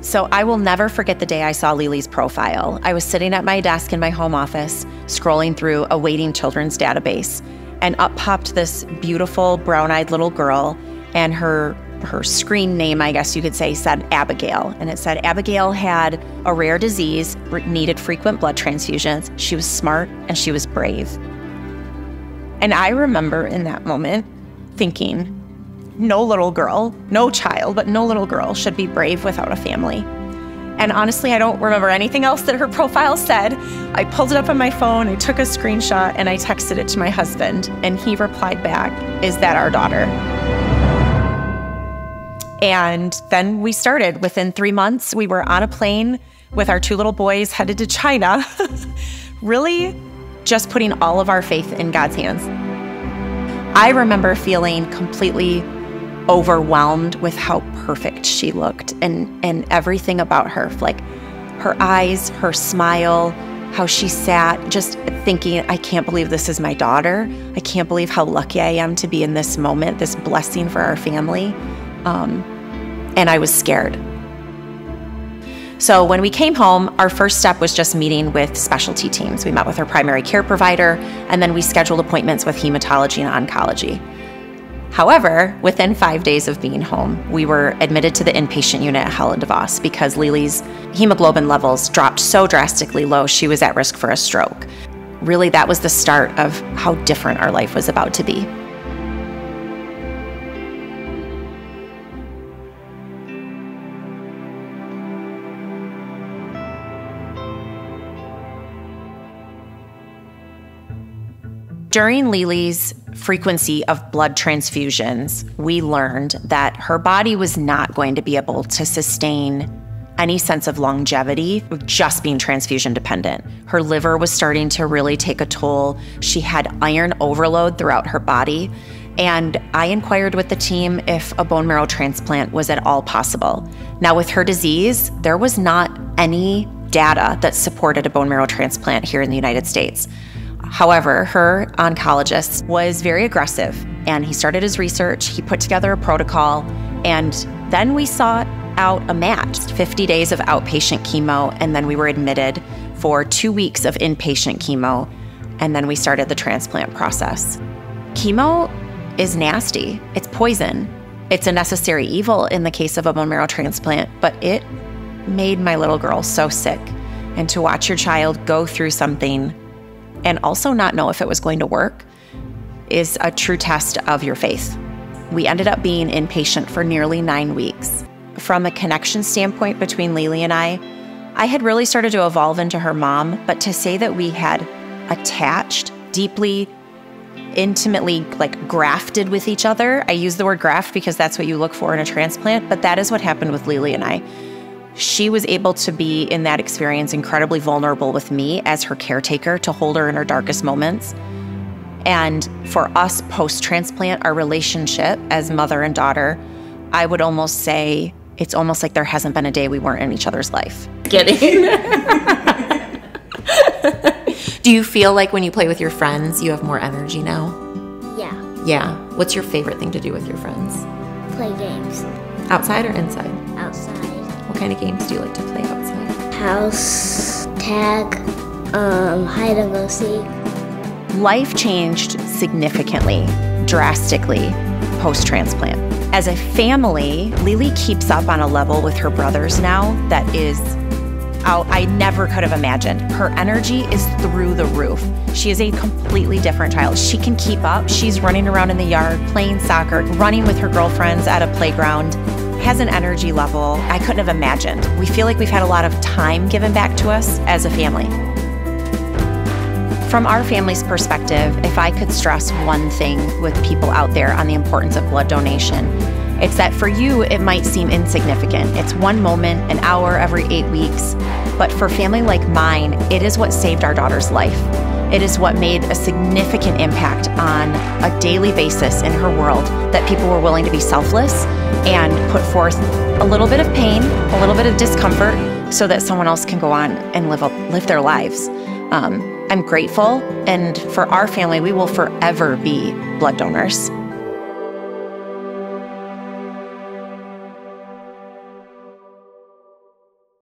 So I will never forget the day I saw LiLi's profile. I was sitting at my desk in my home office, scrolling through a waiting children's database, and up popped this beautiful brown-eyed little girl, and her screen name, I guess you could say, said Abigail. And it said Abigail had a rare disease, needed frequent blood transfusions. She was smart and she was brave. And I remember in that moment thinking, no little girl, no child, but no little girl should be brave without a family. And honestly, I don't remember anything else that her profile said. I pulled it up on my phone, I took a screenshot, and I texted it to my husband, and he replied back, "Is that our daughter?" And then we started. Within 3 months, we were on a plane with our 2 little boys headed to China, really just putting all of our faith in God's hands. I remember feeling completely overwhelmed with how perfect she looked and everything about her, like her eyes, her smile, how she sat, just thinking, I can't believe this is my daughter. I can't believe how lucky I am to be in this moment, this blessing for our family. And I was scared. So when we came home, our first step was just meeting with specialty teams. We met with our primary care provider, and then we scheduled appointments with hematology and oncology. However, within 5 days of being home, we were admitted to the inpatient unit at Helen DeVos because LiLi's hemoglobin levels dropped so drastically low, she was at risk for a stroke. Really, that was the start of how different our life was about to be. During LiLi's frequency of blood transfusions, we learned that her body was not going to be able to sustain any sense of longevity with just being transfusion dependent. Her liver was starting to really take a toll. She had iron overload throughout her body. And I inquired with the team if a bone marrow transplant was at all possible. Now, with her disease, there was not any data that supported a bone marrow transplant here in the United States. However, her oncologist was very aggressive, and he started his research, he put together a protocol, and then we sought out a match, 50 days of outpatient chemo, and then we were admitted for 2 weeks of inpatient chemo, and then we started the transplant process. Chemo is nasty. It's poison. It's a necessary evil in the case of a bone marrow transplant, but it made my little girl so sick. And to watch your child go through something and also not know if it was going to work is a true test of your faith. We ended up being inpatient for nearly 9 weeks. From a connection standpoint between LiLi and I had really started to evolve into her mom, but to say that we had attached, deeply, intimately, like grafted with each other, I use the word graft because that's what you look for in a transplant, but that is what happened with LiLi and I. She was able to be, in that experience, incredibly vulnerable with me as her caretaker to hold her in her darkest moments. And for us post-transplant, our relationship as mother and daughter, I would almost say it's almost like there hasn't been a day we weren't in each other's life. Kidding. Do you feel like when you play with your friends, you have more energy now? Yeah. Yeah. What's your favorite thing to do with your friends? Play games. Outside or inside? Outside. What kind of games do you like to play outside? House, tag, hide and go seek. Life changed significantly, drastically, post-transplant. As a family, LiLi keeps up on a level with her brothers now that is, I never could have imagined. Her energy is through the roof. She is a completely different child. She can keep up. She's running around in the yard, playing soccer, running with her girlfriends at a playground, has an energy level I couldn't have imagined. We feel like we've had a lot of time given back to us as a family. From our family's perspective, if I could stress one thing with people out there on the importance of blood donation, it's that for you, it might seem insignificant. It's one moment, an hour every 8 weeks. But for a family like mine, it is what saved our daughter's life. It is what made a significant impact on a daily basis in her world, that people were willing to be selfless and put forth a little bit of pain, a little bit of discomfort, so that someone else can go on and live their lives. I'm grateful, and for our family, we will forever be blood donors.